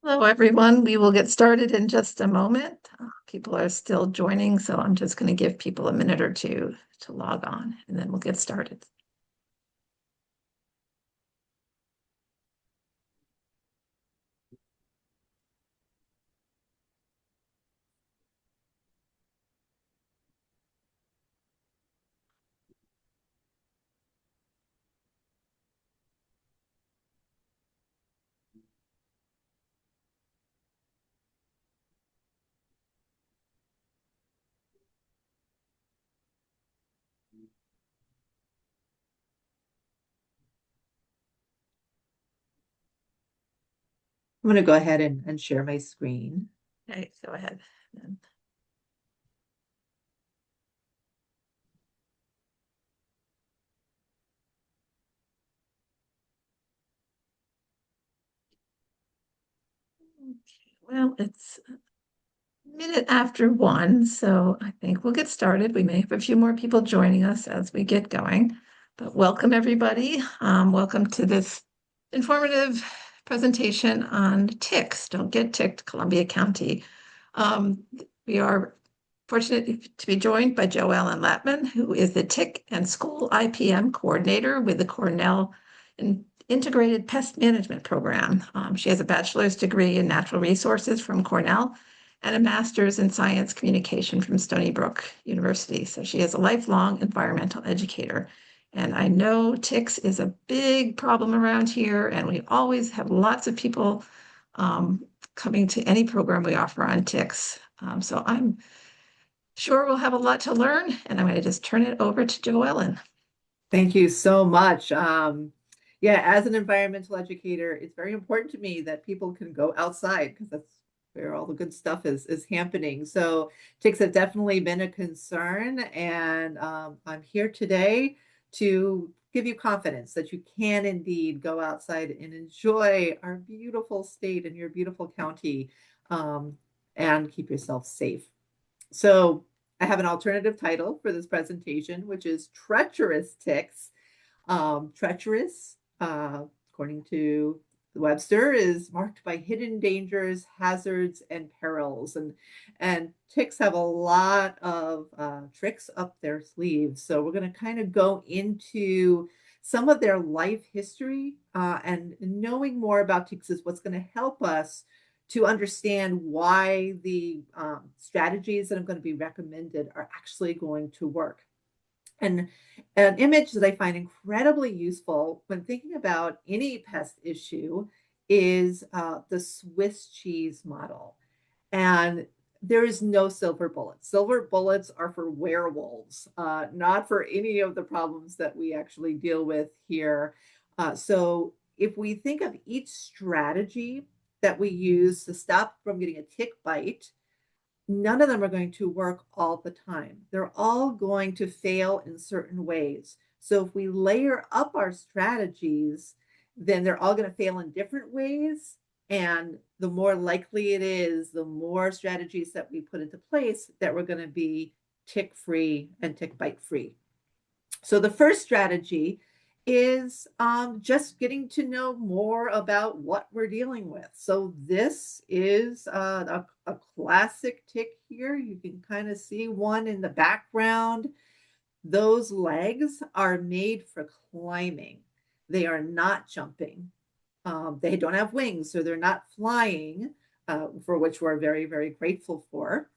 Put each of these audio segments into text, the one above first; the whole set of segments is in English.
Hello, everyone. We will get started in just a moment. People are still joining, so I'm just going to give people a minute or two to log on, and then we'll get started. I'm going to go ahead and share my screen. Okay, go ahead. Okay, well, it's a minute after 1, so I think we'll get started. We may have a few more people joining us as we get going, but welcome, everybody. Welcome to this informative presentation on ticks. Don't get ticked, Columbia County. Um, we are fortunate to be joined by Joellen Lampman, who is the Tick and School IPM Coordinator with the Cornell Integrated Pest Management Program. She has a bachelor's degree in natural resources from Cornell and a master's in science communication from Stony Brook University. So she is a lifelong environmental educator. And I know ticks is a big problem around here, and we always have lots of people coming to any program we offer on ticks. So I'm sure we'll have a lot to learn, and I'm going to just turn it over to Joellen. Thank you so much. Yeah, as an environmental educator, it's very important to me that people can go outside because that's where all the good stuff is happening. So ticks have definitely been a concern, and I'm here today to give you confidence that you can indeed go outside and enjoy our beautiful state and your beautiful county, um, and keep yourself safe. So I have an alternative title for this presentation, which is Treacherous Ticks. Treacherous, according to Webster, is marked by hidden dangers, hazards, and perils. And ticks have a lot of tricks up their sleeves. So we're going to kind of go into some of their life history, and knowing more about ticks is what's going to help us to understand why the strategies that I'm going to be recommended are actually going to work. And an image that I find incredibly useful when thinking about any pest issue is the Swiss cheese model. And there is no silver bullets. Silver bullets are for werewolves, not for any of the problems that we actually deal with here. So if we think of each strategy that we use to stop from getting a tick bite, none of them are going to work all the time. They're all going to fail in certain ways. So if we layer up our strategies, then they're all going to fail in different ways. And the more likely it is, the more strategies that we put into place that we're going to be tick free and tick bite free. So the first strategy is just getting to know more about what we're dealing with. So this is a classic tick here. You can kind of see one in the background. Those legs are made for climbing. They are not jumping. They don't have wings, so they're not flying, for which we're very, very grateful for.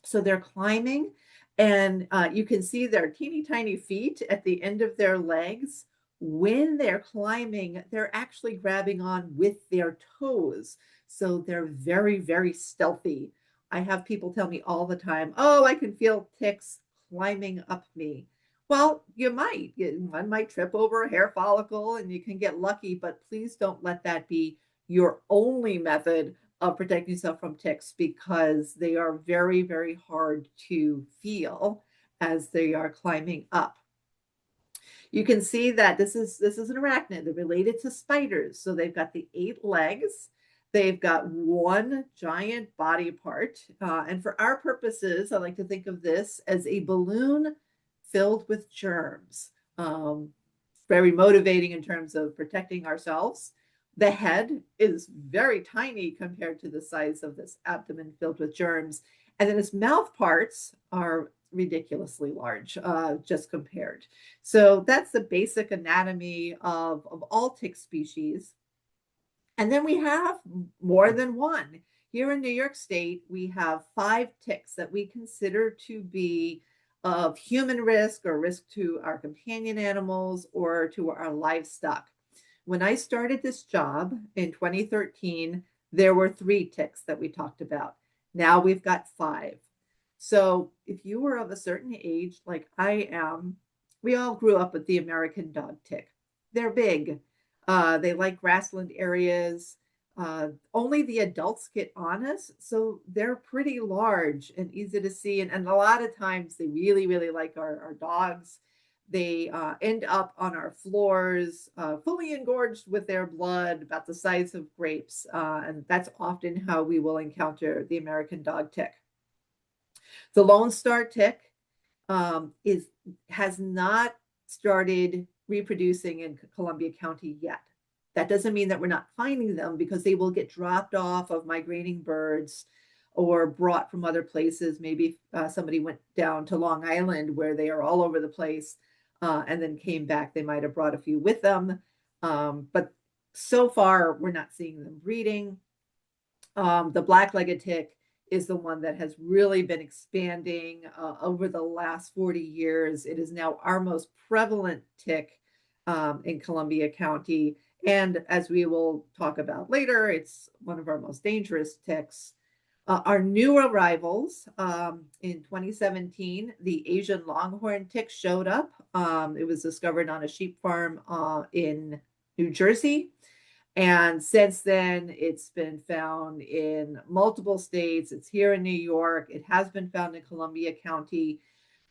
So they're climbing, and you can see their teeny tiny feet at the end of their legs. When they're climbing, they're actually grabbing on with their toes. So they're very, very stealthy. I have people tell me all the time, oh, I can feel ticks climbing up me. Well, you might. One might trip over a hair follicle and you can get lucky, but please don't let that be your only method of protecting yourself from ticks because they are very, very hard to feel as they are climbing up. You can see that this is an arachnid. They're related to spiders. So they've got the 8 legs. They've got one giant body part. And for our purposes, I like to think of this as a balloon filled with germs. Very motivating in terms of protecting ourselves. The head is very tiny compared to the size of this abdomen filled with germs. And then its mouth parts are ridiculously large, just compared. So that's the basic anatomy of all tick species. And then we have more than one. Here in New York State, we have 5 ticks that we consider to be of human risk or risk to our companion animals or to our livestock. When I started this job in 2013, there were 3 ticks that we talked about. Now we've got 5. So if you were of a certain age, like I am, we all grew up with the American dog tick. They're big. They like grassland areas. Only the adults get on us, so they're pretty large and easy to see. And a lot of times they really, really like our dogs. They end up on our floors, fully engorged with their blood, about the size of grapes. And that's often how we will encounter the American dog tick. The Lone Star tick has not started reproducing in Columbia County yet. That doesn't mean that we're not finding them, because they will get dropped off of migrating birds or brought from other places. Maybe somebody went down to Long Island, where they are all over the place, and then came back. They might have brought a few with them. But so far, we're not seeing them breeding. The black-legged tick is the one that has really been expanding over the last 40 years. It is now our most prevalent tick in Columbia County. And as we will talk about later, it's one of our most dangerous ticks. Our new arrivals in 2017, the Asian longhorn tick showed up. It was discovered on a sheep farm in New Jersey. And since then, it's been found in multiple states. It's here in New York. It has been found in Columbia County.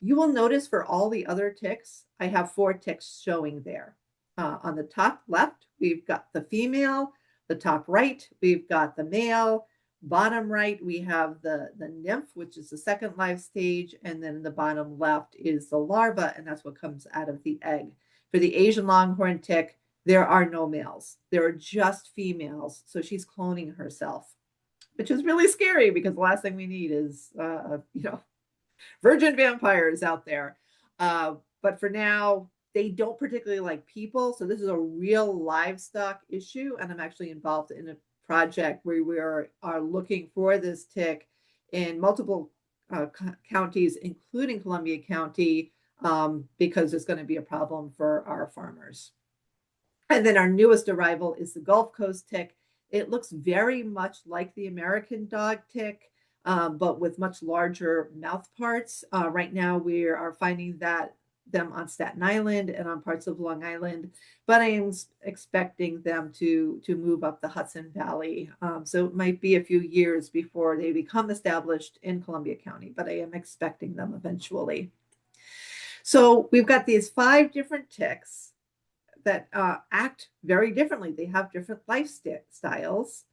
You will notice for all the other ticks, I have 4 ticks showing there. On the top left, we've got the female. The top right, we've got the male. Bottom right, we have the nymph, which is the second life stage. And then the bottom left is the larva, and that's what comes out of the egg. For the Asian longhorn tick, there are no males. There are just females. So she's cloning herself, which is really scary, because the last thing we need is, virgin vampires out there. But for now, they don't particularly like people. So this is a real livestock issue. And I'm actually involved in a project where we are looking for this tick in multiple counties, including Columbia County, because it's going to be a problem for our farmers. And then our newest arrival is the Gulf Coast tick. It looks very much like the American dog tick, but with much larger mouth parts. Right now, we are finding them on Staten Island and on parts of Long Island, but I am expecting them to move up the Hudson Valley. So it might be a few years before they become established in Columbia County, but I am expecting them eventually. So we've got these 5 different ticks that act very differently. They have different lifestyles.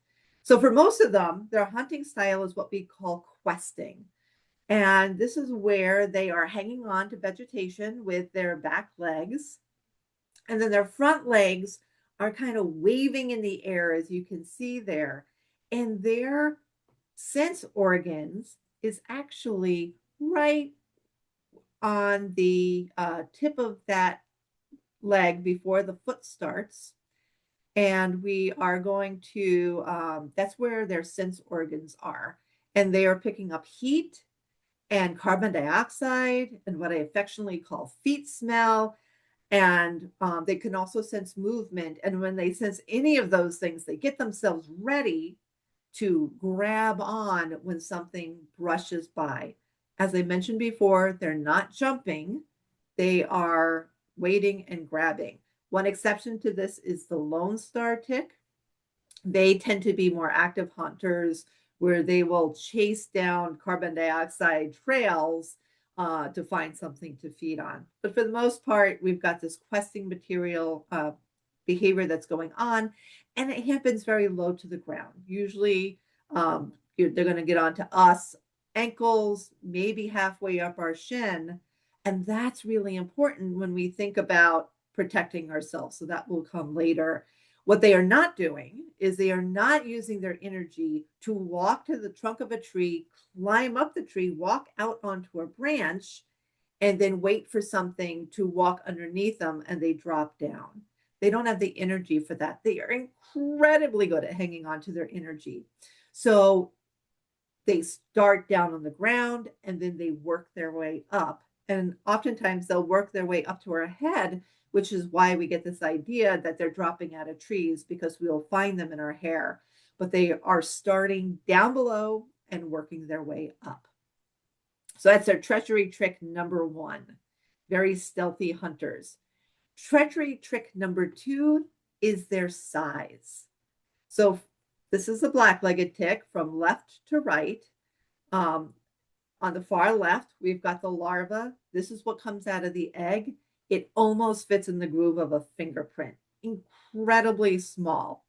So for most of them, their hunting style is what we call questing. And this is where they are hanging on to vegetation with their back legs. And then their front legs are kind of waving in the air, as you can see there. And their sense organs is actually right on the tip of that leg before the foot starts. And we are going to, that's where their sense organs are. And they are picking up heat and carbon dioxide and what I affectionately call feet smell. And they can also sense movement. And when they sense any of those things, they get themselves ready to grab on when something brushes by. As I mentioned before, they're not jumping. They are waiting and grabbing. One exception to this is the Lone Star tick. They tend to be more active hunters, where they will chase down carbon dioxide trails to find something to feed on. But for the most part, we've got this questing material behavior that's going on, and it happens very low to the ground. Usually they're going to get onto us, ankles, maybe halfway up our shin. And that's really important when we think about protecting ourselves. So that will come later. What they are not doing is they are not using their energy to walk to the trunk of a tree, climb up the tree, walk out onto a branch, and then wait for something to walk underneath them and they drop down. They don't have the energy for that. They are incredibly good at hanging on to their energy. So they start down on the ground and then they work their way up. And oftentimes they'll work their way up to our head, which is why we get this idea that they're dropping out of trees because we'll find them in our hair. But they are starting down below and working their way up. So that's their treachery trick number one. Very stealthy hunters. Treachery trick number two is their size. So this is a black-legged tick from left to right. On the far left, we've got the larva. This is what comes out of the egg. It almost fits in the groove of a fingerprint. Incredibly small.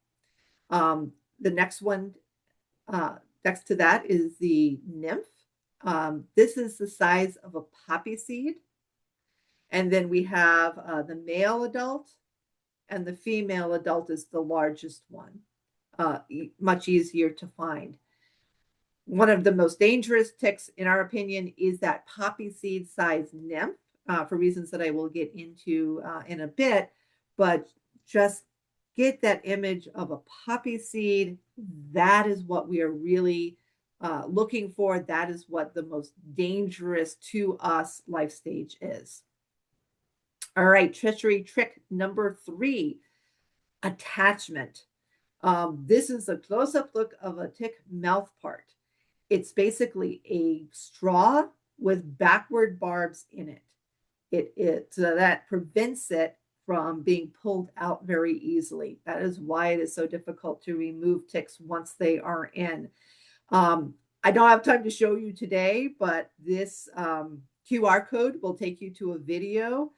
The next one, next to that is the nymph. This is the size of a poppy seed. And then we have the male adult, and the female adult is the largest one, much easier to find. One of the most dangerous ticks, in our opinion, is that poppy seed size nymph, for reasons that I will get into in a bit. But just get that image of a poppy seed. That is what we are really looking for. That is what the most dangerous to us life stage is. All right, treachery trick number three, attachment. This is a close-up look of a tick mouth part. It's basically a straw with backward barbs in it. So that prevents it from being pulled out very easily. That is why it is so difficult to remove ticks once they are in. I don't have time to show you today, but this QR code will take you to a video.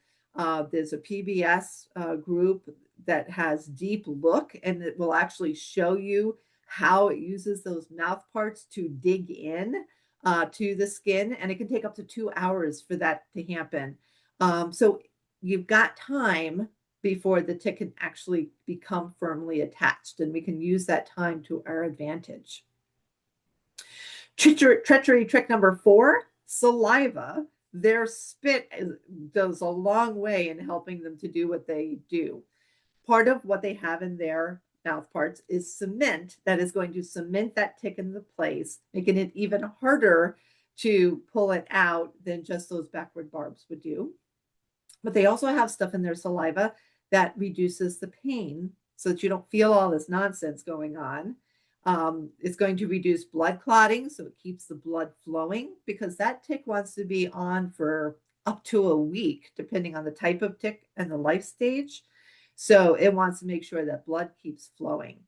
There's a PBS group that has Deep Look, and it will actually show you how it uses those mouth parts to dig in to the skin. And it can take up to 2 hours for that to happen. So you've got time before the tick can actually become firmly attached, and we can use that time to our advantage. Treachery trick number four, saliva. Their spit goes a long way in helping them to do what they do. Part of what they have in their mouth parts is cement that is going to cement that tick into place, making it even harder to pull it out than just those backward barbs would do. But they also have stuff in their saliva that reduces the pain so that you don't feel all this nonsense going on. It's going to reduce blood clotting, so it keeps the blood flowing, because that tick wants to be on for up to a week, depending on the type of tick and the life stage. So it wants to make sure that blood keeps flowing.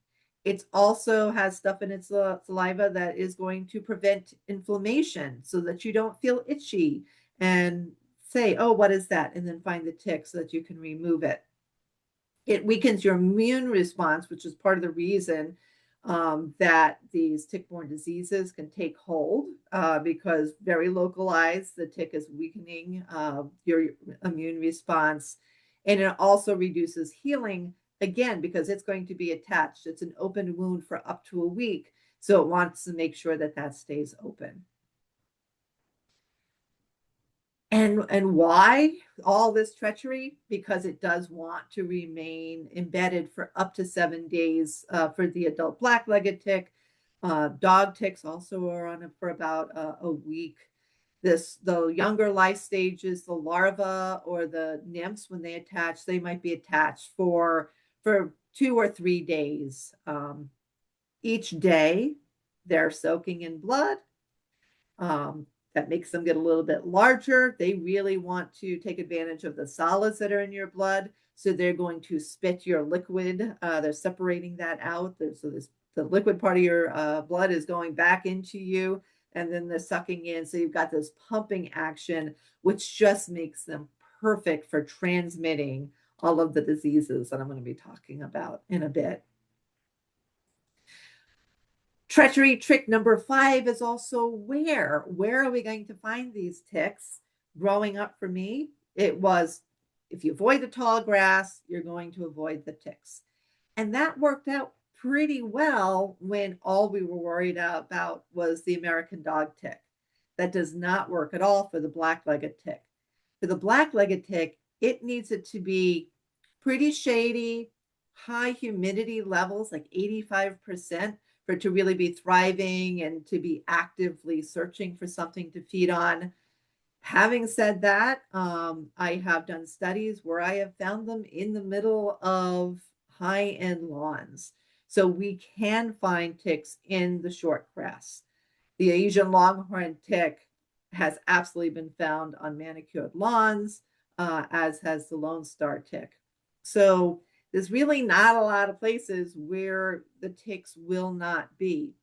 It also has stuff in its saliva that is going to prevent inflammation so that you don't feel itchy and say, oh, what is that? And then find the tick so that you can remove it. It weakens your immune response, which is part of the reason that these tick-borne diseases can take hold, because very localized, the tick is weakening your immune response. And it also reduces healing, again, because it's going to be attached. It's an open wound for up to a week. So it wants to make sure that that stays open. And why all this treachery? Because it does want to remain embedded for up to 7 days for the adult black-legged tick. Dog ticks also are on it for about a week. The younger life stages, the larva or the nymphs, when they attach, they might be attached for 2 or 3 days. Each day, they're soaking in blood. That makes them get a little bit larger. They really want to take advantage of the solids that are in your blood. So they're going to spit your liquid. They're separating that out. So the liquid part of your blood is going back into you, and then they're sucking in. So you've got this pumping action, which just makes them perfect for transmitting all of the diseases that I'm going to be talking about in a bit. Treachery trick number 5 is also where. Where are we going to find these ticks? Growing up for me, it was if you avoid the tall grass, you're going to avoid the ticks. And that worked out pretty well when all we were worried about was the American dog tick. That does not work at all for the black-legged tick. For the black-legged tick, it needs it to be pretty shady, high humidity levels, like 85%, for it to really be thriving and to be actively searching for something to feed on. Having said that, I have done studies where I have found them in the middle of high-end lawns. So we can find ticks in the short grass. The Asian longhorn tick has absolutely been found on manicured lawns, as has the Lone Star tick. So there's really not a lot of places where the ticks will not be.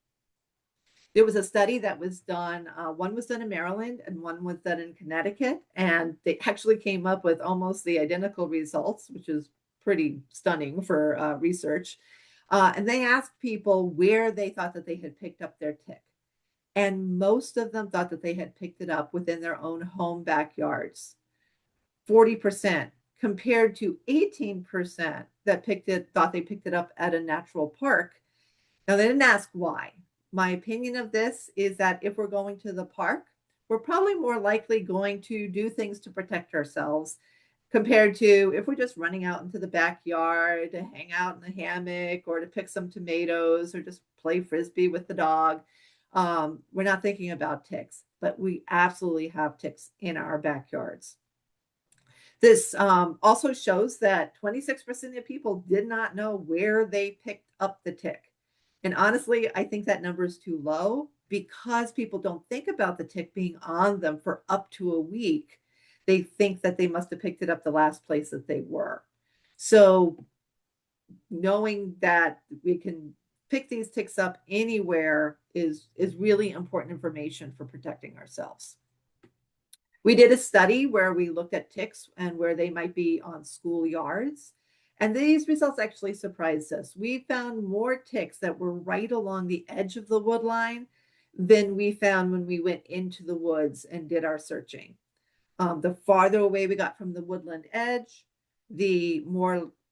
There was a study that was done, one was done in Maryland and one was done in Connecticut, and they actually came up with almost the identical results, which is pretty stunning for research. And they asked people where they thought that they had picked up their tick. And most of them thought that they had picked it up within their own home backyards. 40% compared to 18% that thought they picked it up at a natural park. Now, they didn't ask why. My opinion of this is that if we're going to the park, we're probably more likely going to do things to protect ourselves compared to if we're just running out into the backyard to hang out in the hammock or to pick some tomatoes or just play frisbee with the dog. We're not thinking about ticks, but we absolutely have ticks in our backyards. This also shows that 26% of people did not know where they picked up the tick. And honestly, I think that number is too low because people don't think about the tick being on them for up to a week. They think that they must have picked it up the last place that they were. So knowing that we can pick these ticks up anywhere is really important information for protecting ourselves. We did a study where we looked at ticks and where they might be on schoolyards. And these results actually surprised us. We found more ticks that were right along the edge of the wood line than we found when we went into the woods and did our searching. The farther away we got from the woodland edge, the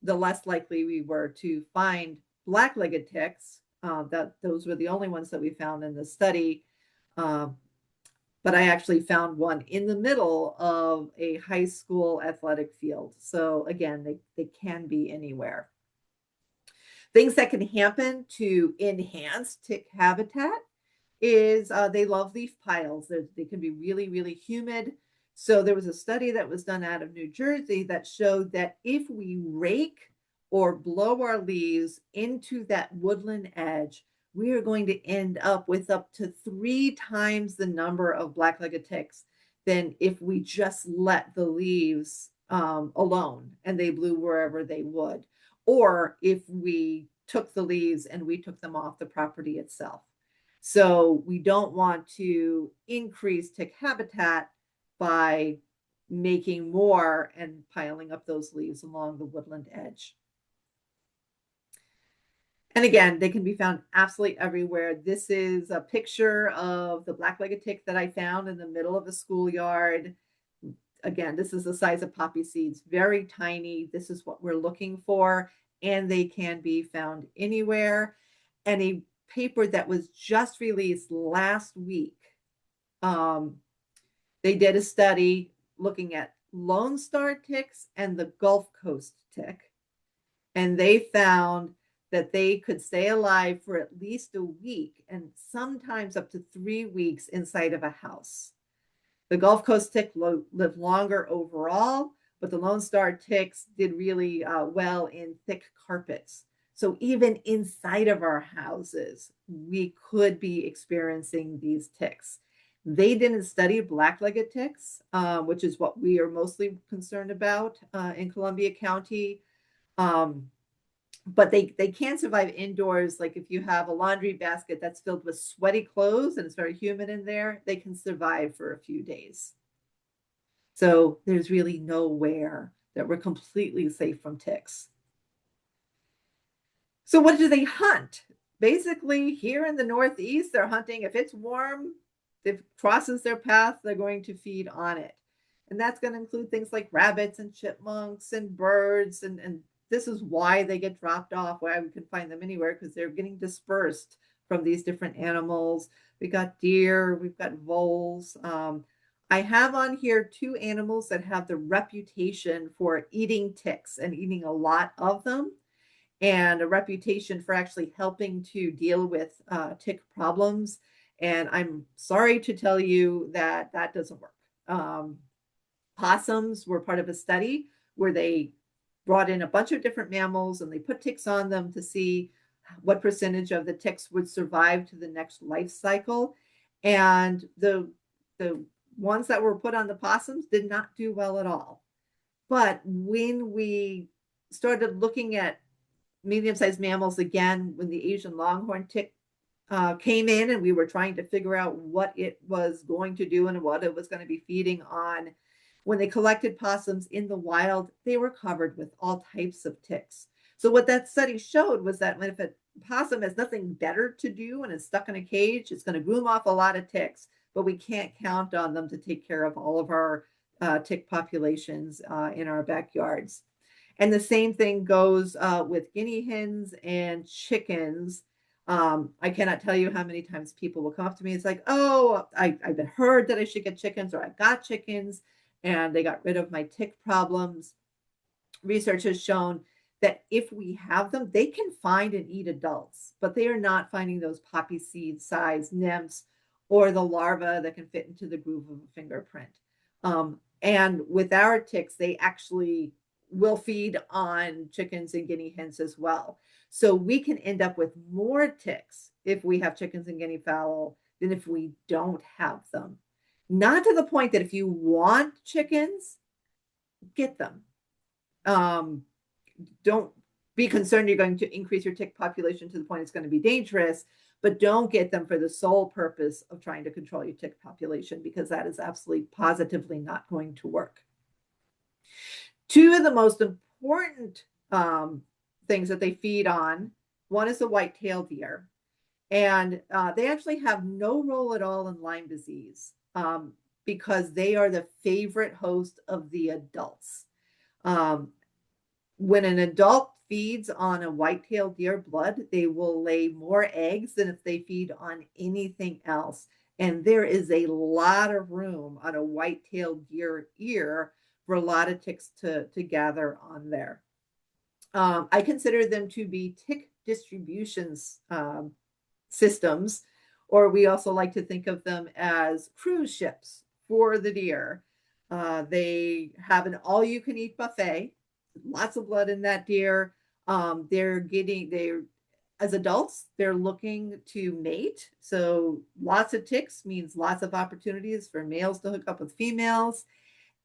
less likely we were to find black-legged ticks. Those were the only ones that we found in the study. But I actually found one in the middle of a high school athletic field. So again, they can be anywhere. Things that can happen to enhance tick habitat is they love leaf piles. They can be really, really humid. So there was a study that was done out of New Jersey that showed that if we rake or blow our leaves into that woodland edge, we are going to end up with up to 3 times the number of black-legged ticks than if we just let the leaves alone and they blew wherever they would, or if we took the leaves and we took them off the property itself. So we don't want to increase tick habitat by making more and piling up those leaves along the woodland edge. And again, they can be found absolutely everywhere. This is a picture of the black-legged tick that I found in the middle of a schoolyard. Again, this is the size of poppy seeds, very tiny. This is what we're looking for, and they can be found anywhere. And a paper that was just released last week, they did a study looking at Lone Star ticks and the Gulf Coast tick, and they found that they could stay alive for at least a week and sometimes up to 3 weeks inside of a house. The Gulf Coast tick lived longer overall, but the Lone Star ticks did really well in thick carpets. So even inside of our houses, we could be experiencing these ticks. They didn't study black-legged ticks, which is what we are mostly concerned about in Columbia County. But they can survive indoors. Like if you have a laundry basket that's filled with sweaty clothes and it's very humid in there, they can survive for a few days. So there's really nowhere that we're completely safe from ticks. So what do they hunt? Basically, here in the Northeast, they're hunting. If it's warm, if it crosses their path, they're going to feed on it. And that's going to include things like rabbits and chipmunks and birds and this is why they get dropped off, why we can find them anywhere, because they're getting dispersed from these different animals. We got deer, we've got voles. I have on here 2 animals that have the reputation for eating ticks and eating a lot of them, and a reputation for actually helping to deal with tick problems. And I'm sorry to tell you that that doesn't work. Possums were part of a study where they brought in a bunch of different mammals and they put ticks on them to see what percentage of the ticks would survive to the next life cycle. And the ones that were put on the possums did not do well at all. But when we started looking at medium-sized mammals again, when the Asian longhorn tick came in and we were trying to figure out what it was going to do and what it was going to be feeding on, when they collected possums in the wild, they were covered with all types of ticks. So what that study showed was that if a possum has nothing better to do and is stuck in a cage, it's going to groom off a lot of ticks, but we can't count on them to take care of all of our tick populations in our backyards. And the same thing goes with guinea hens and chickens. I cannot tell you how many times people will come up to me. It's like, oh, I've been heard that I should get chickens, or I got chickens and they got rid of my tick problems. Research has shown that if we have them, they can find and eat adults, but they are not finding those poppy seed size nymphs or the larva that can fit into the groove of a fingerprint. And with our ticks, they actually will feed on chickens and guinea hens as well. So we can end up with more ticks if we have chickens and guinea fowl than if we don't have them. Not to the point that if you want chickens, get them. Don't be concerned you're going to increase your tick population to the point it's going to be dangerous, but don't get them for the sole purpose of trying to control your tick population, because that is absolutely positively not going to work. 2 of the most important things that they feed on, one is the white-tailed deer, and they actually have no role at all in Lyme disease because they are the favorite host of the adults. When an adult feeds on a white-tailed deer blood, they will lay more eggs than if they feed on anything else. And there is a lot of room on a white-tailed deer ear for a lot of ticks to gather on there. I consider them to be tick distributions systems, or we also like to think of them as cruise ships for the deer. They have an all-you-can-eat buffet, lots of blood in that deer. As adults, they're looking to mate. So lots of ticks means lots of opportunities for males to hook up with females.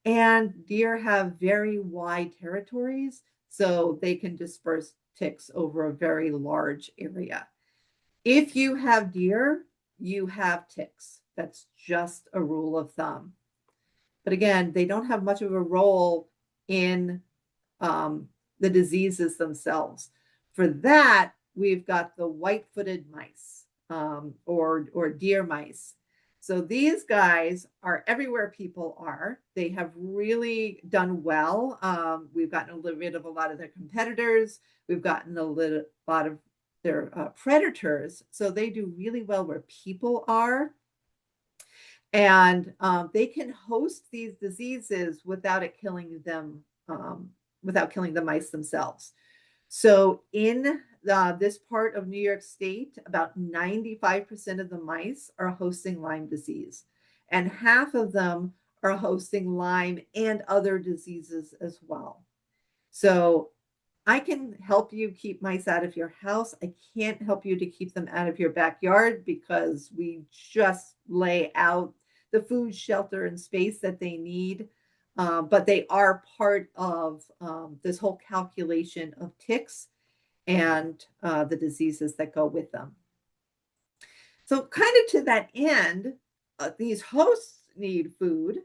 And deer have very wide territories, so they can disperse ticks over a very large area. If you have deer, you have ticks. That's just a rule of thumb. But again, they don't have much of a role in the diseases themselves. For that, we've got the white-footed mice or deer mice. So these guys are everywhere people are. They have really done well. We've gotten rid of a lot of their competitors. We've gotten a lot of their predators. So they do really well where people are. And they can host these diseases without it killing them, without killing the mice themselves. So in this part of New York State, about 95% of the mice are hosting Lyme disease, and half of them are hosting Lyme and other diseases as well. So I can help you keep mice out of your house. I can't help you to keep them out of your backyard because we just lay out the food, shelter, and space that they need. But they are part of this whole calculation of ticks and the diseases that go with them. So kind of to that end, these hosts need food.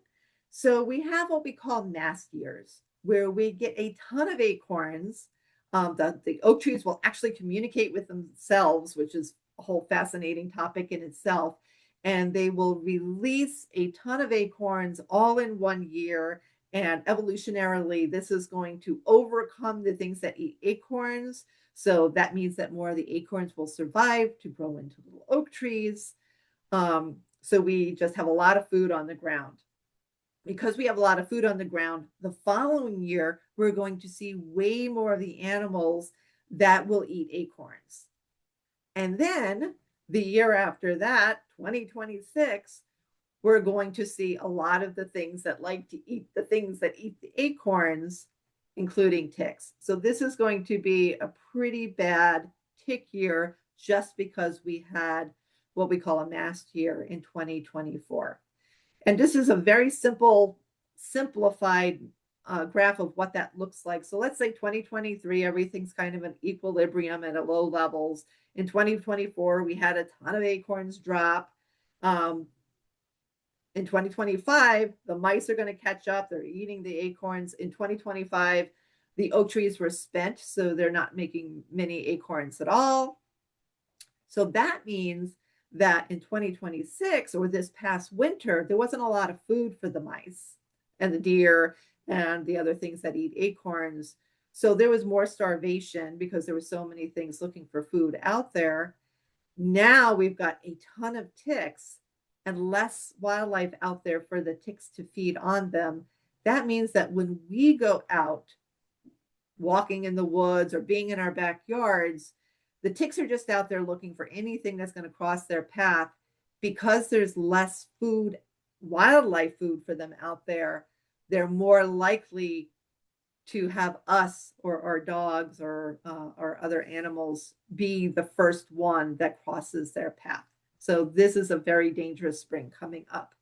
So we have what we call nest years, where we get a ton of acorns. The oak trees will actually communicate with themselves, which is a whole fascinating topic in itself. And they will release a ton of acorns all in one year. And evolutionarily, this is going to overcome the things that eat acorns. So that means that more of the acorns will survive to grow into little oak trees. So we just have a lot of food on the ground. Because we have a lot of food on the ground, the following year, we're going to see way more of the animals that will eat acorns. And then the year after that, 2026, we're going to see a lot of the things that like to eat the things that eat the acorns, including ticks. So this is going to be a pretty bad tick year just because we had what we call a mast year in 2024. And this is a very simplified graph of what that looks like. So let's say 2023, everything's kind of an equilibrium at a low levels. In 2024, we had a ton of acorns drop. In 2025, the mice are going to catch up. They're eating the acorns. In 2025, the oak trees were spent, so they're not making many acorns at all. So that means that in 2026, or this past winter, there wasn't a lot of food for the mice and the deer and the other things that eat acorns. So there was more starvation because there were so many things looking for food out there. Now we've got a ton of ticks and less wildlife out there for the ticks to feed on them. That means that when we go out walking in the woods or being in our backyards, the ticks are just out there looking for anything that's going to cross their path. Because there's less food, wildlife food for them out there, they're more likely to have us or our dogs or other animals be the first one that crosses their path. So this is a very dangerous spring coming up.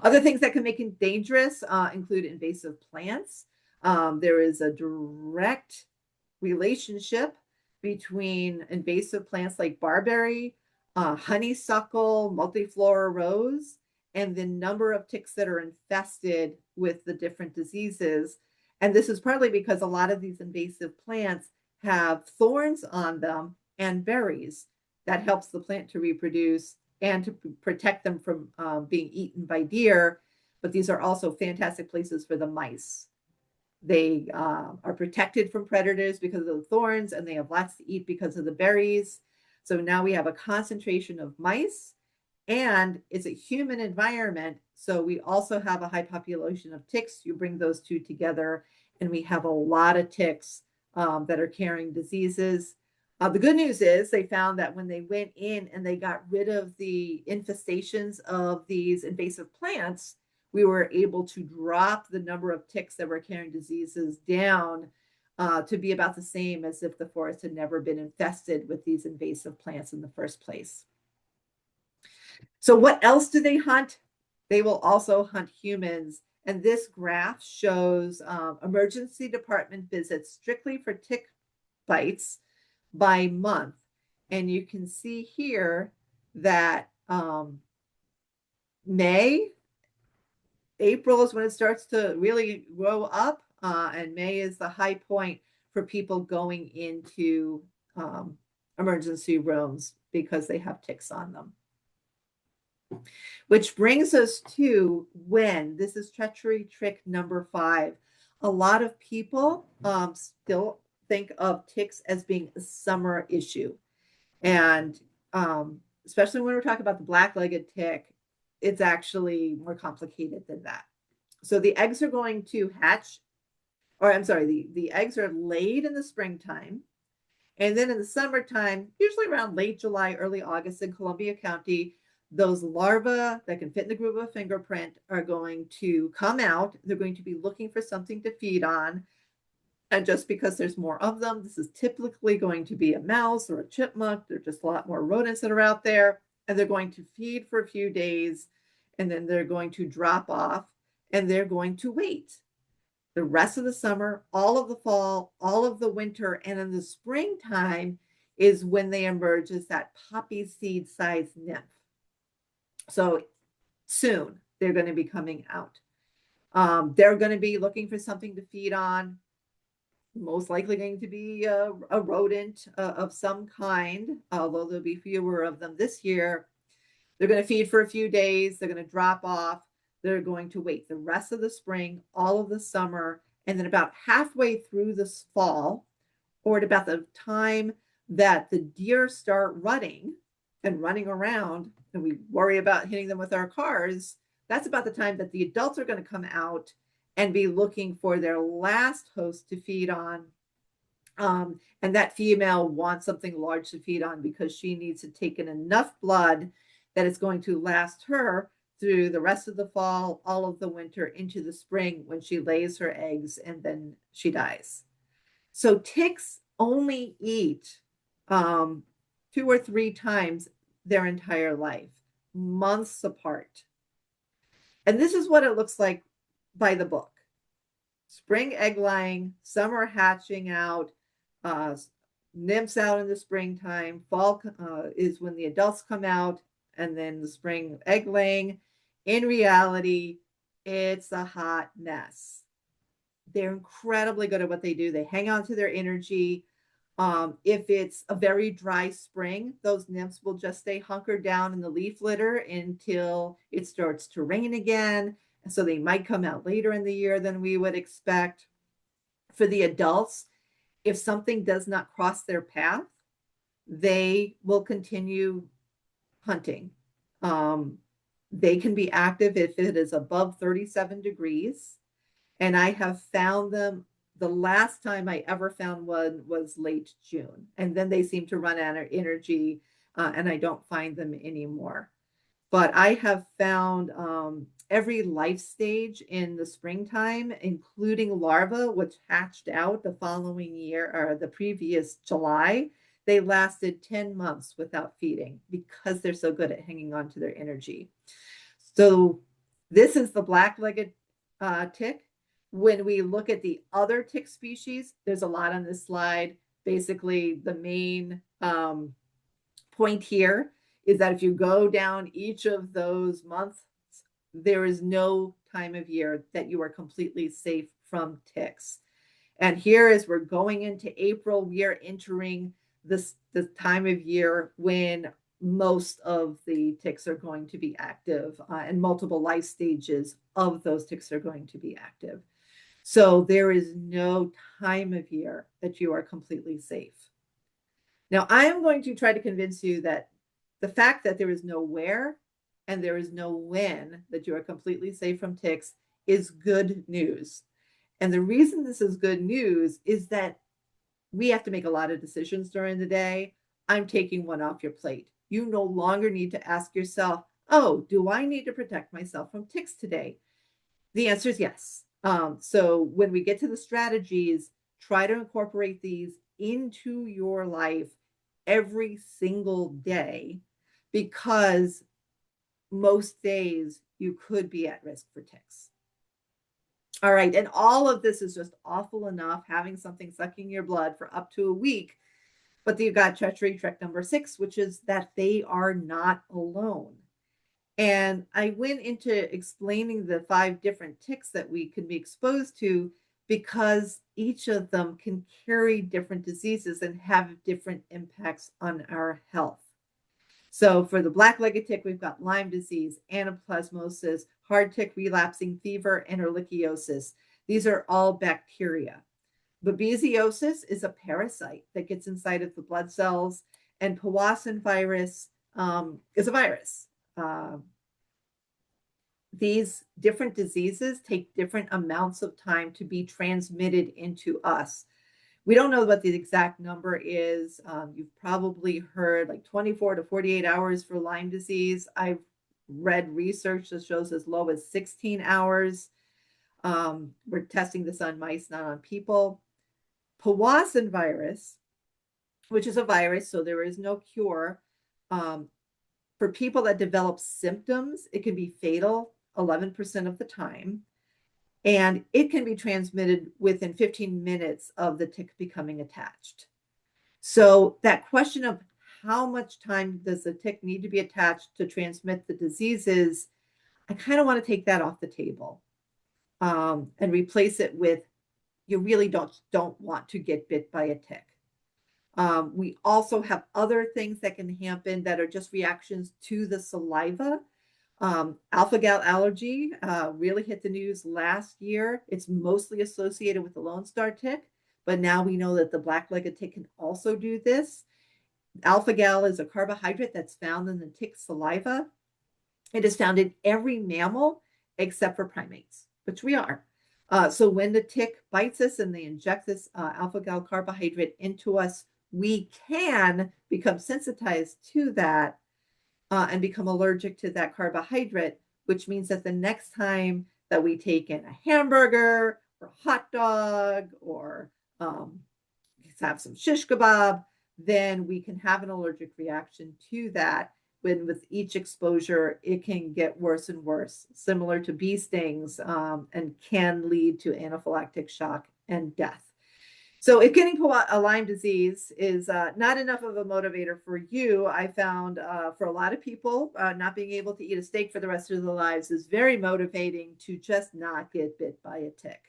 Other things that can make it dangerous include invasive plants. There is a direct relationship between invasive plants like barberry, honeysuckle, multiflora rose, and the number of ticks that are infested with the different diseases. And this is partly because a lot of these invasive plants have thorns on them and berries that helps the plant to reproduce and to protect them from being eaten by deer. But these are also fantastic places for the mice. They are protected from predators because of the thorns, and they have lots to eat because of the berries. So now we have a concentration of mice, and it's a human environment. So we also have a high population of ticks. You bring those two together, and we have a lot of ticks that are carrying diseases. The good news is they found that when they went in and they got rid of the infestations of these invasive plants, we were able to drop the number of ticks that were carrying diseases down to be about the same as if the forest had never been infested with these invasive plants in the first place. So what else do they hunt? They will also hunt humans. And this graph shows emergency department visits strictly for tick bites by month. And you can see here that April is when it starts to really grow up, and May is the high point for people going into emergency rooms because they have ticks on them. Which brings us to when this is treachery trick number 5. A lot of people still think of ticks as being a summer issue. And especially when we're talking about the black-legged tick, it's actually more complicated than that. So the eggs are going to hatch, or I'm sorry, the eggs are laid in the springtime. And then in the summertime, usually around late July, early August in Columbia County, those larvae that can fit in the groove of a fingerprint are going to come out. They're going to be looking for something to feed on. And just because there's more of them, this is typically going to be a mouse or a chipmunk. There's just a lot more rodents that are out there. And they're going to feed for a few days. And then they're going to drop off. And they're going to wait. The rest of the summer, all of the fall, all of the winter, and in the springtime is when they emerge as that poppy seed sized nymph. So soon they're going to be coming out. They're going to be looking for something to feed on. Most likely going to be a rodent of some kind, although there'll be fewer of them this year. They're going to feed for a few days. They're going to drop off. they're going to wait the rest of the spring, all of the summer, and then about halfway through this fall, or at about the time that the deer start running and running around, and we worry about hitting them with our cars, that's about the time that the adults are going to come out and be looking for their last host to feed on. And that female wants something large to feed on because she needs to take in enough blood that it's going to last her through the rest of the fall, all of the winter, into the spring when she lays her eggs and then she dies. So ticks only eat 2 or 3 times their entire life, months apart. And this is what it looks like by the book. Spring egg laying, summer hatching out, nymphs out in the springtime, fall is when the adults come out, and then the spring egg laying. In reality, it's a hot mess. They're incredibly good at what they do. They hang on to their energy. If it's a very dry spring, those nymphs will just stay hunkered down in the leaf litter until it starts to rain again. And so they might come out later in the year than we would expect. For the adults, if something does not cross their path, they will continue hunting. They can be active if it is above 37 degrees. And I have found them, the last time I ever found one was late June. And then they seem to run out of energy, and I don't find them anymore. But I have found every life stage in the springtime, including larvae, which hatched out the following year or the previous July. They lasted 10 months without feeding because they're so good at hanging on to their energy. So this is the black-legged tick. When we look at the other tick species, there's a lot on this slide. Basically, the main point here is that if you go down each of those months, there is no time of year that you are completely safe from ticks. And here, as we're going into April, we are entering this time of year when most of the ticks are going to be active, and multiple life stages of those ticks are going to be active. So there is no time of year that you are completely safe. Now, I am going to try to convince you that the fact that there is no where and there is no when that you are completely safe from ticks is good news. And the reason this is good news is that we have to make a lot of decisions during the day. I'm taking one off your plate. You no longer need to ask yourself, oh, do I need to protect myself from ticks today? The answer is yes. So when we get to the strategies, try to incorporate these into your life every single day, because most days you could be at risk for ticks. All right. And all of this is just awful enough, having something sucking your blood for up to a week. But you've got treachery trick number 6, which is that they are not alone. And I went into explaining the 5 different ticks that we can be exposed to because each of them can carry different diseases and have different impacts on our health. So for the black-legged tick, we've got Lyme disease, anaplasmosis, hard tick relapsing fever, and ehrlichiosis. These are all bacteria. Babesiosis is a parasite that gets inside of the blood cells, and Powassan virus is a virus. These different diseases take different amounts of time to be transmitted into us. We don't know what the exact number is. You've probably heard like 24 to 48 hours for Lyme disease. I've read research that shows as low as 16 hours. We're testing this on mice, not on people. Powassan virus, which is a virus, so there is no cure. For people that develop symptoms, it can be fatal 11% of the time. And it can be transmitted within 15 minutes of the tick becoming attached. So that question of how much time does the tick need to be attached to transmit the diseases, I kind of want to take that off the table, and replace it with, you really don't want to get bit by a tick. We also have other things that can happen that are just reactions to the saliva. Alpha-gal allergy really hit the news last year. It's mostly associated with the Lone Star tick, but now we know that the black-legged tick can also do this. Alpha-gal is a carbohydrate that's found in the tick saliva. It is found in every mammal except for primates, which we are. So when the tick bites us and they inject this alpha-gal carbohydrate into us, we can become sensitized to that and become allergic to that carbohydrate, which means that the next time that we take in a hamburger or a hot dog or have some shish kebab, then we can have an allergic reaction to that. When with each exposure, it can get worse and worse, similar to bee stings, and can lead to anaphylactic shock and death. So if getting a Lyme disease is not enough of a motivator for you, I found for a lot of people, not being able to eat a steak for the rest of their lives is very motivating to just not get bit by a tick.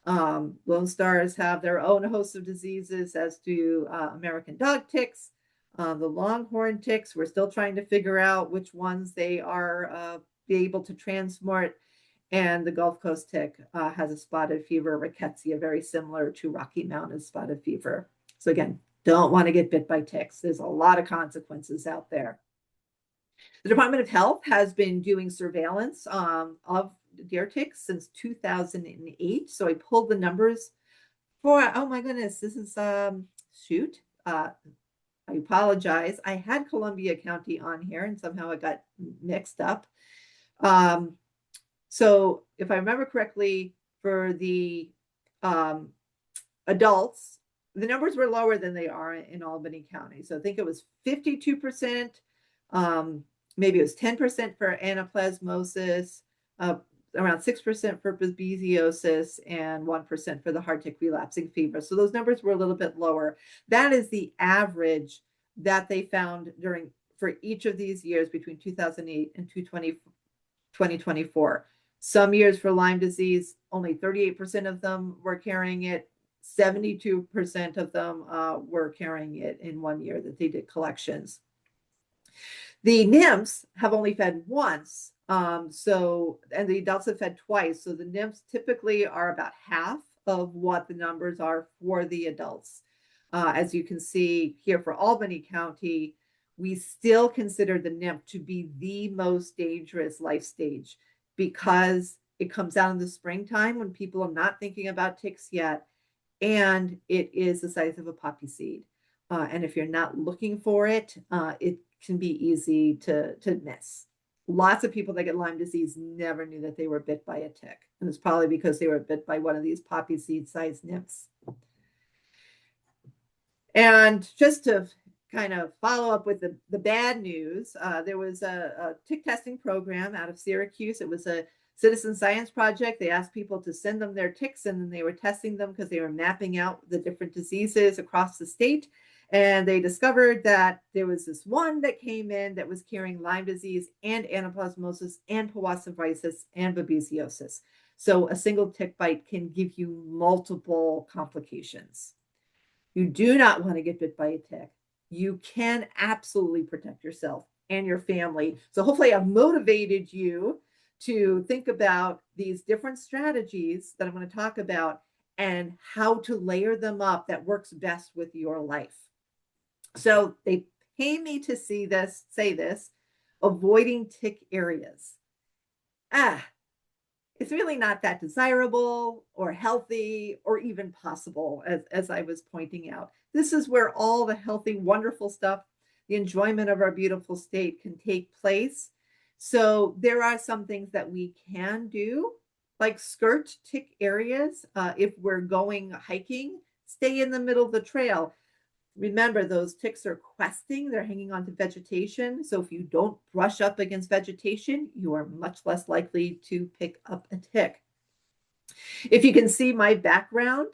Lone Stars have their own host of diseases, as do American dog ticks. The longhorn ticks, we're still trying to figure out which ones they are be able to transmit. And the Gulf Coast tick has a spotted fever rickettsia, very similar to Rocky Mountain spotted fever. So again, don't want to get bit by ticks. There's a lot of consequences out there. The Department of Health has been doing surveillance of deer ticks since 2008. So I pulled the numbers for, oh my goodness, this is, shoot, I apologize. I had Columbia County on here and somehow it got mixed up. So if I remember correctly, for the adults, the numbers were lower than they are in Albany County. So I think it was 52%, maybe it was 10% for anaplasmosis, around 6% for babesiosis, and 1% for the hard tick relapsing fever. So those numbers were a little bit lower. That is the average that they found for each of these years between 2008 and 2024. Some years for Lyme disease, only 38% of them were carrying it. 72% of them were carrying it in 1 year that they did collections. The nymphs have only fed once, and the adults have fed twice. So the nymphs typically are about half of what the numbers are for the adults. As you can see here for Albany County, we still consider the nymph to be the most dangerous life stage because it comes out in the springtime when people are not thinking about ticks yet, and it is the size of a poppy seed. And if you're not looking for it, it can be easy to miss. Lots of people that get Lyme disease never knew that they were bit by a tick. And it's probably because they were bit by one of these poppy seed sized nymphs. And just to kind of follow up with the bad news, there was a tick testing program out of Syracuse. It was a citizen science project. They asked people to send them their ticks, and then they were testing them because they were mapping out the different diseases across the state. And they discovered that there was this one that came in that was carrying Lyme disease and anaplasmosis and Powassan virus and babesiosis. So a single tick bite can give you multiple complications. You do not want to get bit by a tick. You can absolutely protect yourself and your family. So hopefully I've motivated you to think about these different strategies that I'm going to talk about and how to layer them up that works best with your life. So they pay me to say this, avoiding tick areas. It's really not that desirable or healthy or even possible, as I was pointing out. This is where all the healthy, wonderful stuff, the enjoyment of our beautiful state can take place. So there are some things that we can do, like skirt tick areas. If we're going hiking, stay in the middle of the trail. Remember, those ticks are questing, they're hanging onto vegetation. So if you don't brush up against vegetation, you are much less likely to pick up a tick. If you can see my background,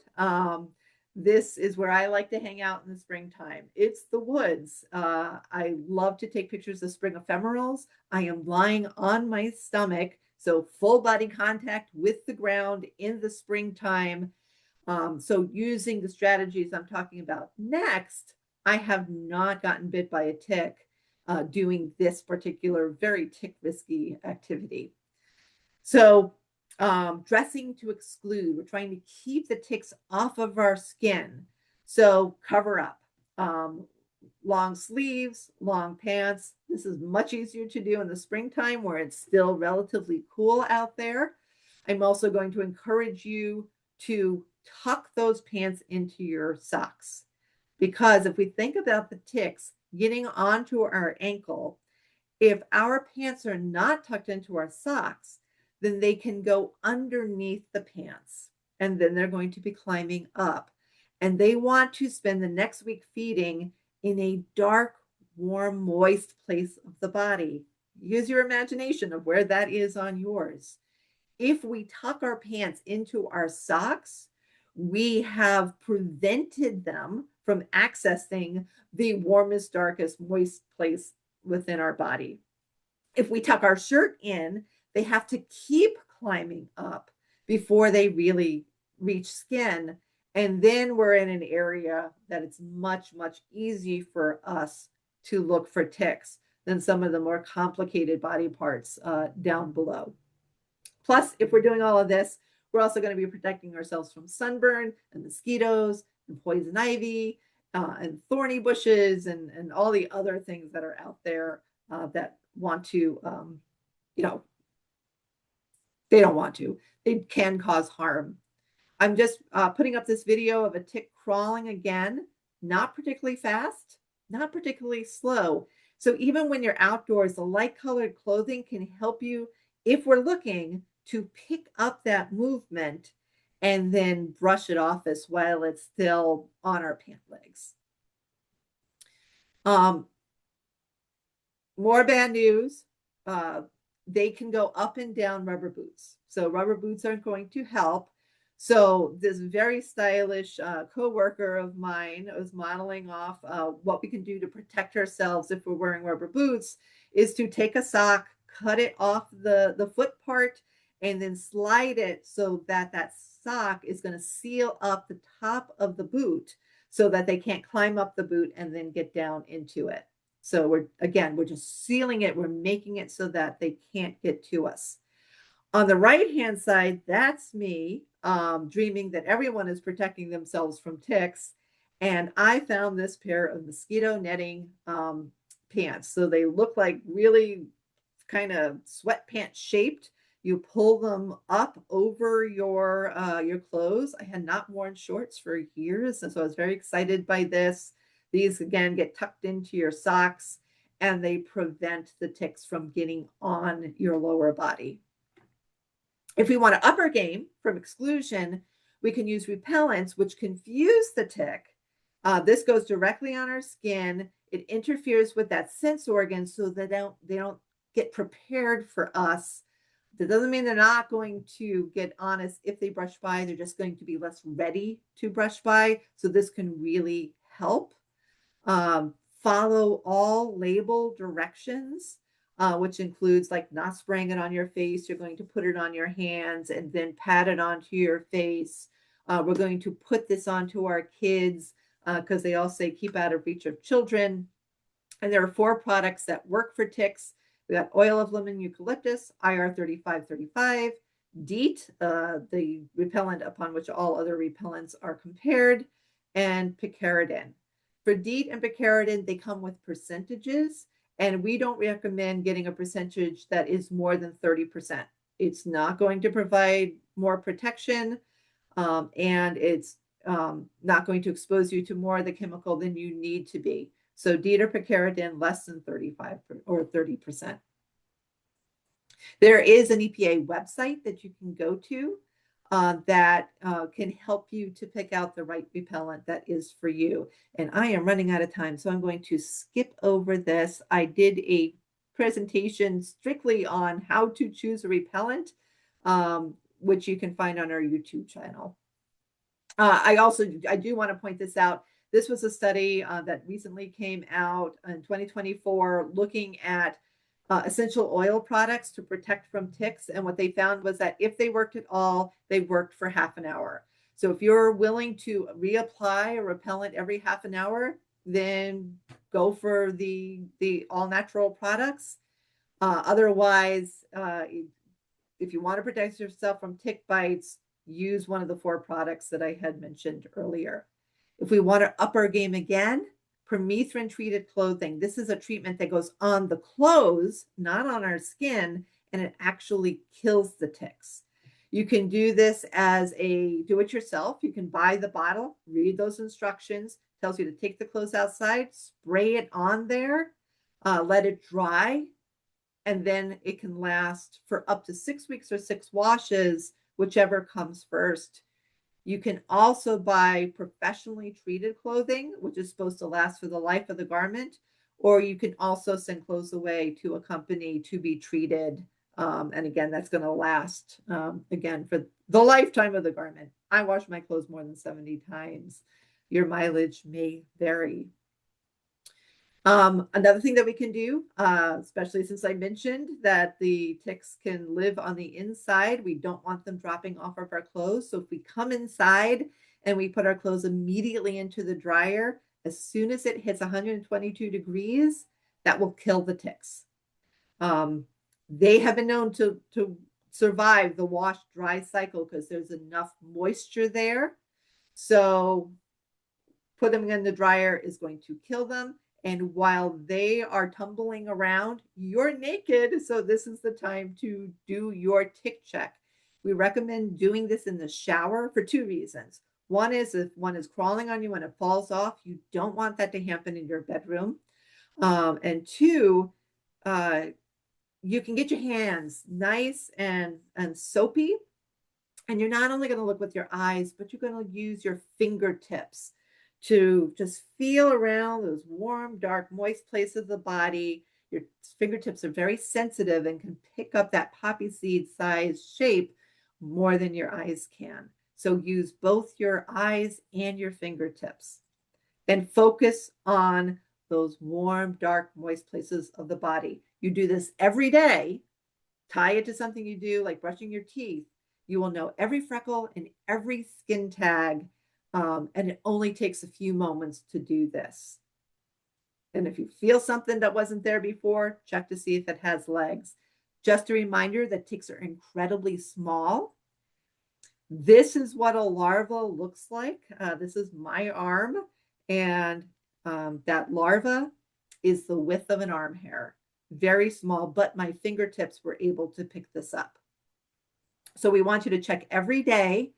this is where I like to hang out in the springtime. It's the woods. I love to take pictures of spring ephemerals. I am lying on my stomach, so full body contact with the ground in the springtime. So using the strategies I'm talking about next, I have not gotten bit by a tick. doing this particular very tick risky activity. So dressing to exclude, we're trying to keep the ticks off of our skin. So cover up. Long sleeves, long pants. This is much easier to do in the springtime where it's still relatively cool out there. I'm also going to encourage you to tuck those pants into your socks, because if we think about the ticks getting onto our ankle, if our pants are not tucked into our socks, then they can go underneath the pants, and then they're going to be climbing up. And they want to spend the next week feeding in a dark, warm, moist place of the body. Use your imagination of where that is on yours. If we tuck our pants into our socks, we have prevented them from accessing the warmest, darkest, moist place within our body. If we tuck our shirt in, they have to keep climbing up before they really reach skin. And then we're in an area that it's much, much easier for us to look for ticks than some of the more complicated body parts down below. Plus, if we're doing all of this, we're also going to be protecting ourselves from sunburn and mosquitoes and poison ivy and thorny bushes and all the other things that are out there that want to, they don't want to. They can cause harm. I'm just putting up this video of a tick crawling again, not particularly fast, not particularly slow. So even when you're outdoors, the light colored clothing can help you, if we're looking, to pick up that movement and then brush it off as while it's still on our pant legs. More bad news. They can go up and down rubber boots. So rubber boots aren't going to help. So this very stylish co-worker of mine was modeling off what we can do to protect ourselves if we're wearing rubber boots is to take a sock, cut it off the foot part, and then slide it so that that sock is going to seal up the top of the boot so that they can't climb up the boot and then get down into it. So we're just sealing it. We're making it so that they can't get to us. On the right-hand side, that's me dreaming that everyone is protecting themselves from ticks. And I found this pair of mosquito netting pants. So they look like really kind of sweatpants shaped. You pull them up over your clothes. I had not worn shorts for years, and so I was very excited by this. These, again, get tucked into your socks, and they prevent the ticks from getting on your lower body. If we want to up our game from exclusion, we can use repellents, which confuse the tick. This goes directly on our skin. It interferes with that sense organ so they don't get prepared for us. That doesn't mean they're not going to get on us if they brush by. They're just going to be less ready to brush by. So this can really help. Follow all label directions, which includes like not spraying it on your face. You're going to put it on your hands and then pat it onto your face. We're going to put this onto our kids because they all say keep out of reach of children. And there are 4 products that work for ticks. We got oil of lemon eucalyptus, IR 3535, DEET, the repellent upon which all other repellents are compared, and picaridin. For DEET and picaridin, they come with percentages, and we don't recommend getting a percentage that is more than 30%. It's not going to provide more protection, and it's not going to expose you to more of the chemical than you need to be. So DEET or picaridin, less than 35 or 30%. There is an EPA website that you can go to that can help you to pick out the right repellent that is for you. And I am running out of time, so I'm going to skip over this. I did a presentation strictly on how to choose a repellent, which you can find on our YouTube channel. I do want to point this out. This was a study that recently came out in 2024 looking at essential oil products to protect from ticks. And what they found was that if they worked at all, they worked for half an hour. So if you're willing to reapply a repellent every half an hour, then go for the all natural products. Otherwise, if you want to protect yourself from tick bites, use one of the 4 products that I had mentioned earlier. If we want to up our game again, permethrin treated clothing. This is a treatment that goes on the clothes, not on our skin, and it actually kills the ticks. You can do this as a do-it-yourself. You can buy the bottle, read those instructions, tells you to take the clothes outside, spray it on there, let it dry, and then it can last for up to 6 weeks or 6 washes, whichever comes first. You can also buy professionally treated clothing, which is supposed to last for the life of the garment, or you can also send clothes away to a company to be treated. And again, that's going to last, again, for the lifetime of the garment. I wash my clothes more than 70 times. Your mileage may vary. Another thing that we can do, especially since I mentioned that the ticks can live on the inside, we don't want them dropping off of our clothes. So if we come inside and we put our clothes immediately into the dryer, as soon as it hits 122 degrees, that will kill the ticks. They have been known to survive the wash dry cycle because there's enough moisture there. So putting them in the dryer is going to kill them. And while they are tumbling around, you're naked. So this is the time to do your tick check. We recommend doing this in the shower for 2 reasons. One is if one is crawling on you and it falls off, you don't want that to happen in your bedroom. And 2, you can get your hands nice and soapy. And you're not only going to look with your eyes, but you're going to use your fingertips to just feel around those warm, dark, moist places of the body. Your fingertips are very sensitive and can pick up that poppy seed size shape more than your eyes can. So use both your eyes and your fingertips. Then focus on those warm, dark, moist places of the body. You do this every day. Tie it to something you do, like brushing your teeth. You will know every freckle and every skin tag. And it only takes a few moments to do this. And if you feel something that wasn't there before, check to see if it has legs. Just a reminder that ticks are incredibly small. This is what a larva looks like. This is my arm. And that larva is the width of an arm hair. Very small, but my fingertips were able to pick this up. So we want you to check every day,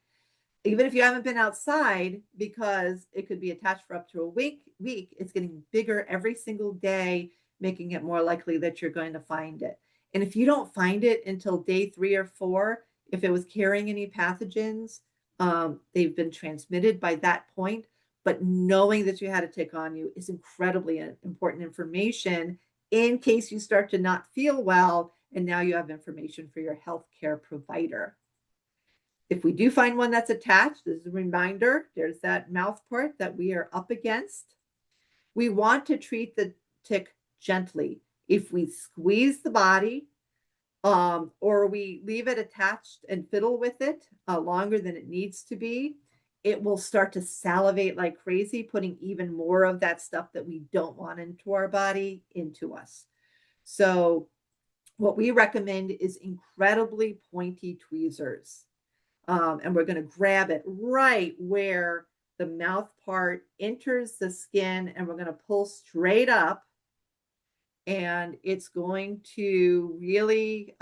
even if you haven't been outside, because it could be attached for up to a week. It's getting bigger every single day, making it more likely that you're going to find it. And if you don't find it until day 3 or 4, if it was carrying any pathogens, they've been transmitted by that point. But knowing that you had a tick on you is incredibly important information in case you start to not feel well, and now you have information for your healthcare provider. If we do find one that's attached, this is a reminder, there's that mouth part that we are up against. We want to treat the tick gently. If we squeeze the body, or we leave it attached and fiddle with it longer than it needs to be, it will start to salivate like crazy, putting even more of that stuff that we don't want into our body into us. So what we recommend is incredibly pointy tweezers. And we're going to grab it right where the mouth part enters the skin, and we're going to pull straight up. And it's going to really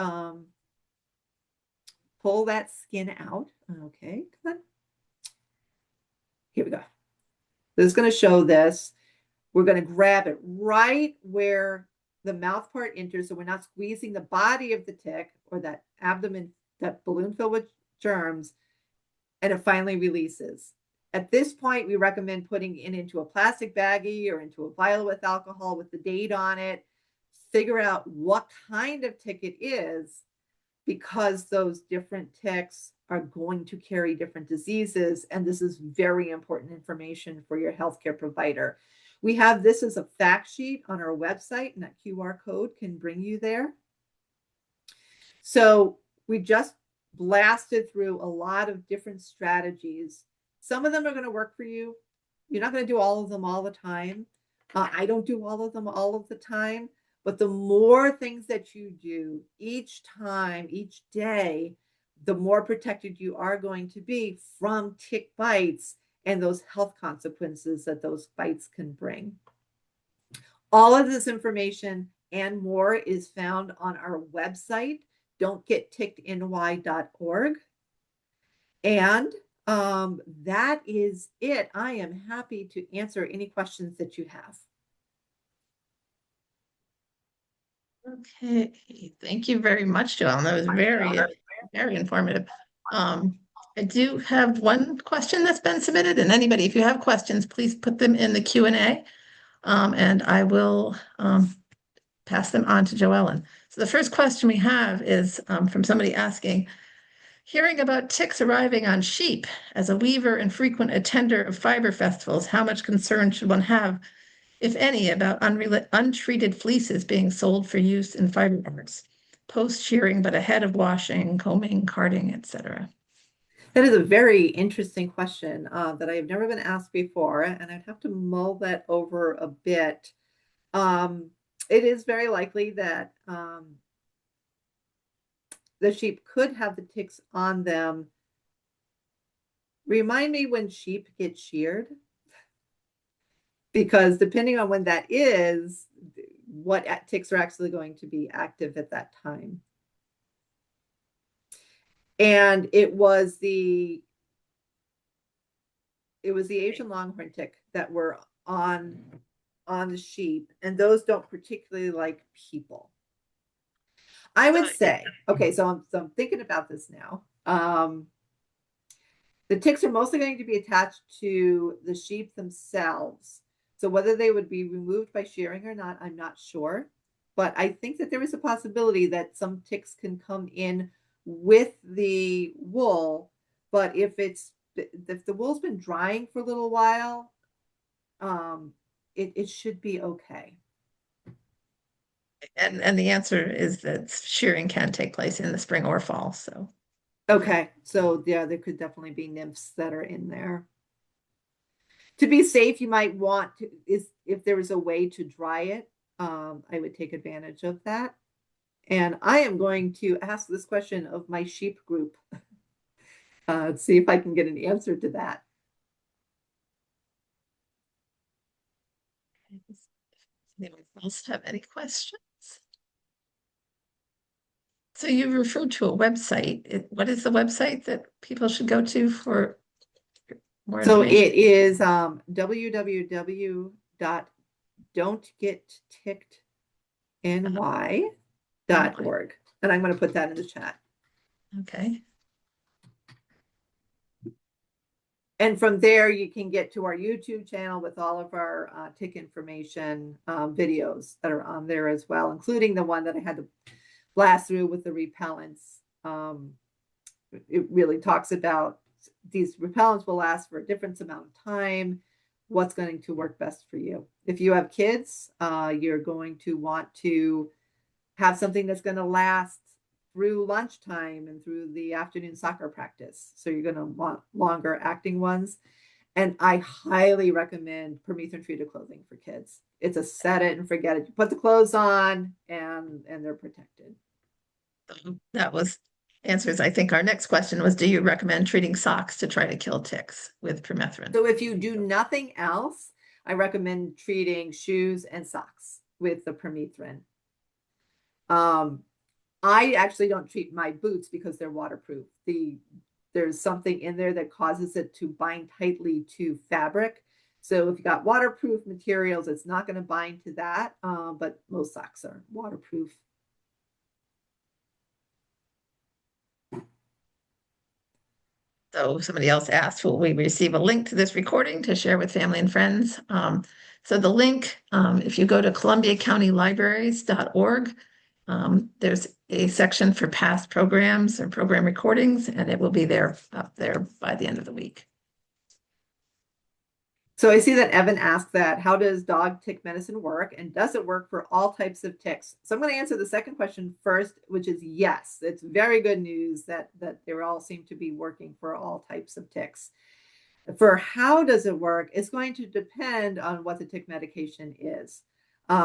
pull that skin out. Okay, come on. Here we go. This is going to show this. We're going to grab it right where the mouth part enters, so we're not squeezing the body of the tick or that abdomen, that balloon filled with germs, and it finally releases. At this point, we recommend putting it into a plastic baggie or into a vial with alcohol with the date on it. Figure out what kind of tick it is, because those different ticks are going to carry different diseases. And this is very important information for your healthcare provider. We have this as a fact sheet on our website, and that QR code can bring you there. So we just blasted through a lot of different strategies. Some of them are going to work for you. You're not going to do all of them all the time. I don't do all of them all of the time, but the more things that you do each time, each day, the more protected you are going to be from tick bites and those health consequences that those bites can bring. All of this information and more is found on our website, don'tgettickedny.org. And that is it. I am happy to answer any questions that you have. Okay, thank you very much, Joellen. That was very, very informative. I do have one question that's been submitted, and anybody, if you have questions, please put them in the Q&A, and I will pass them on to Joellen. So the first question we have is from somebody asking, hearing about ticks arriving on sheep as a weaver and frequent attender of fiber festivals, how much concern should one have, if any, about untreated fleeces being sold for use in fiber arts, post-shearing but ahead of washing, combing, carding, etc.? That is a very interesting question that I have never been asked before, and I'd have to mull that over a bit. It is very likely that the sheep could have the ticks on them. Remind me when sheep get sheared, because depending on when that is, what ticks are actually going to be active at that time. And it was the Asian longhorn tick that were on the sheep, and those don't particularly like people. I would say, okay, so I'm thinking about this now. The ticks are mostly going to be attached to the sheep themselves. So whether they would be removed by shearing or not, I'm not sure. But I think that there is a possibility that some ticks can come in with the wool. But if the wool's been drying for a little while, it should be okay. And the answer is that shearing can take place in the spring or fall. So okay, so yeah, there could definitely be nymphs that are in there. To be safe, you might want to, if there was a way to dry it, I would take advantage of that. And I am going to ask this question of my sheep group. See if I can get an answer to that. does anyone else have any questions? So you referred to a website. What is the website that people should go to for more So information? it is www.don'tgettickedny.org. And I'm going to put that in the chat. Okay. And from there, you can get to our YouTube channel with all of our tick information videos that are on there as well, including the one that I had to blast through with the repellents. It really talks about these repellents will last for a different amount of time, what's going to work best for you. If you have kids, you're going to want to have something that's going to last through lunchtime and through the afternoon soccer practice. So you're going to want longer acting ones. And I highly recommend permethrin treated clothing for kids. It's a set it and forget it. You put the clothes on and they're protected. That was answers. I think our next question was, do you recommend treating socks to try to kill ticks with permethrin? So if you do nothing else, I recommend treating shoes and socks with the permethrin. I actually don't treat my boots because they're waterproof. There's something in there that causes it to bind tightly to fabric. So if you got waterproof materials, it's not going to bind to that. But most socks are waterproof. So somebody else asked, will we receive a link to this recording to share with family and friends? So the link, if you go to columbiacountylibraries.org, there's a section for past programs or program recordings, and it will be there up there by the end of the week. So I see that Evan asked that, how does dog tick medicine work, and does it work for all types of ticks? So I'm going to answer the second question first, which is yes. It's very good news that they all seem to be working for all types of ticks. For how does it work, it's going to depend on what the tick medication is.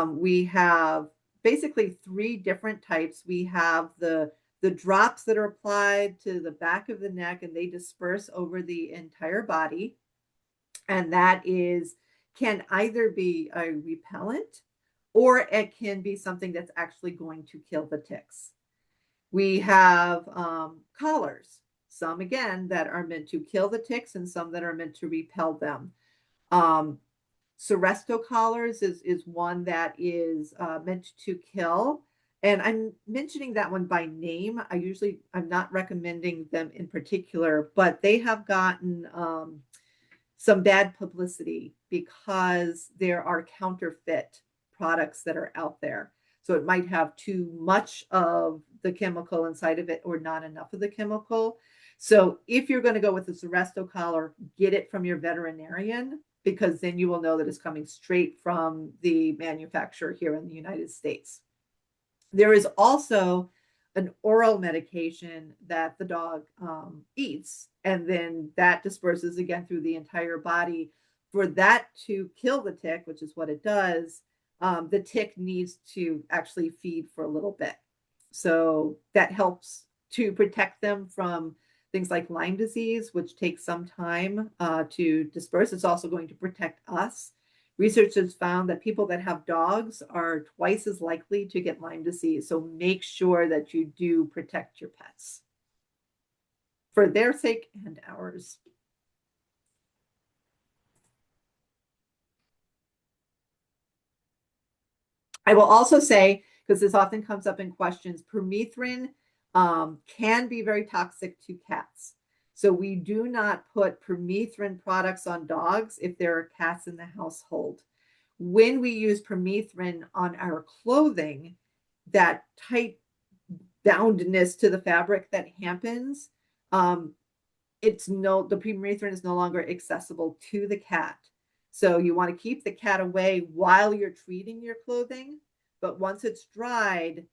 We have basically three different types. We have the drops that are applied to the back of the neck and they disperse over the entire body. And that can either be a repellent or it can be something that's actually going to kill the ticks. We have collars, some again that are meant to kill the ticks and some that are meant to repel them. Seresto collars is one that is meant to kill. And I'm mentioning that one by name. I'm not recommending them in particular, but they have gotten some bad publicity because there are counterfeit products that are out there. So it might have too much of the chemical inside of it or not enough of the chemical. So if you're going to go with the Seresto collar, get it from your veterinarian because then you will know that it's coming straight from the manufacturer here in the United States. There is also an oral medication that the dog eats, and then that disperses again through the entire body. For that to kill the tick, which is what it does, the tick needs to actually feed for a little bit. So that helps to protect them from things like Lyme disease, which takes some time to disperse. It's also going to protect us. Research has found that people that have dogs are twice as likely to get Lyme disease. So make sure that you do protect your pets for their sake and ours. I will also say, because this often comes up in questions, permethrin can be very toxic to cats. So we do not put permethrin products on dogs if there are cats in the household. When we use permethrin on our clothing, that tight boundedness to the fabric that happens, the permethrin is no longer accessible to the cat. So you want to keep the cat away while you're treating your clothing, but once it's dried,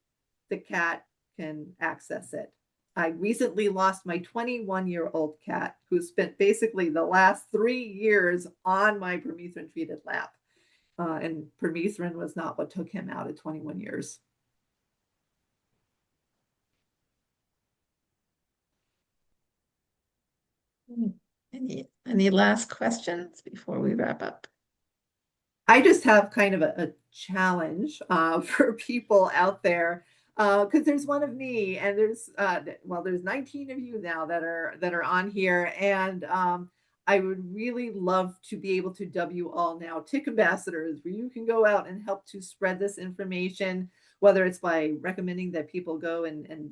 the cat can access it. I recently lost my 21-year-old cat who spent basically the last 3 years on my permethrin treated lap. And permethrin was not what took him out at 21 years. Any last questions before we wrap up? I just have kind of a challenge for people out there because there's one of me and there's 19 of you now that are on here, and I would really love to be able to dub you all now tick ambassadors, where you can go out and help to spread this information, whether it's by recommending that people go and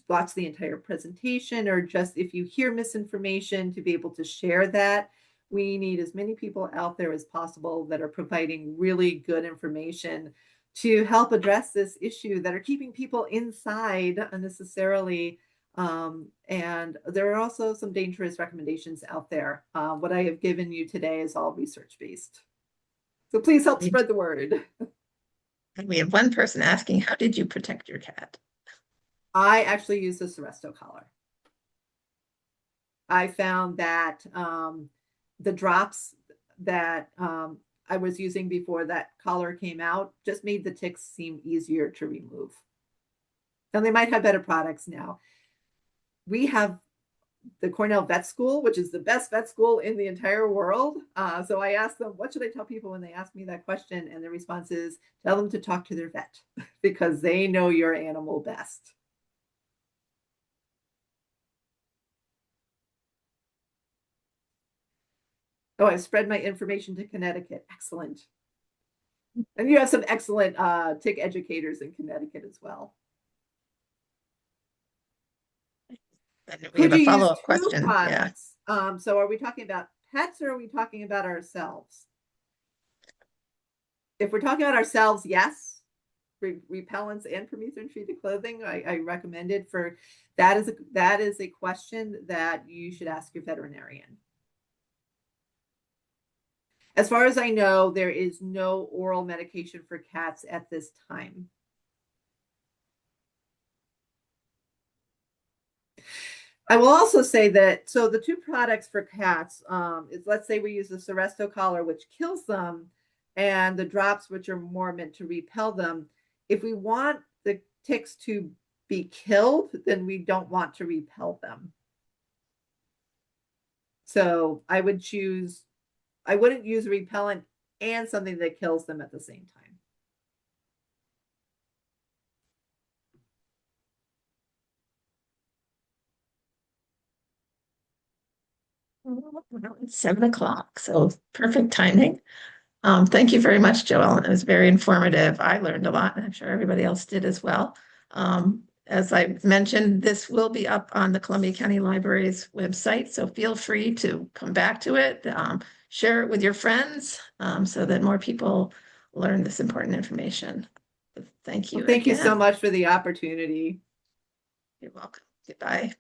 watch the entire presentation, or just if you hear misinformation to be able to share that. We need as many people out there as possible that are providing really good information to help address this issue that are keeping people inside unnecessarily. And there are also some dangerous recommendations out there. What I have given you today is all research-based. So please help spread the word. And we have one person asking, how did you protect your cat? I actually used a Seresto collar. I found that the drops that I was using before that collar came out just made the ticks seem easier to remove. And they might have better products now. We have the Cornell Vet School, which is the best vet school in the entire world. So I asked them, what should I tell people when they ask me that question? And the response is, tell them to talk to their vet because they know your animal best. Oh, I've spread my information to Connecticut. Excellent. And you have some excellent tick educators in Connecticut as well. And we Could have a you use follow-up two question. products? Yeah. So are we talking about pets or are we talking about ourselves? If we're talking about ourselves, yes. Repellents and permethrin treated clothing, I recommend it for that is a question that you should ask your veterinarian. As far as I know, there is no oral medication for cats at this time. I will also say that, so the two products for cats, is, let's say we use the Seresto collar, which kills them, and the drops, which are more meant to repel them. If we want the ticks to be killed, then we don't want to repel them. So I wouldn't use a repellent and something that kills them at the same time. Well, it's 7 o'clock, so perfect timing. Thank you very much, Joellen. It was very informative. I learned a lot, and I'm sure everybody else did as well. As I mentioned, this will be up on the Columbia County Library's website, so feel free to come back to it, share it with your friends, so that more people learn this important information. Thank Well, you thank you so again. much for the opportunity. You're welcome. Goodbye.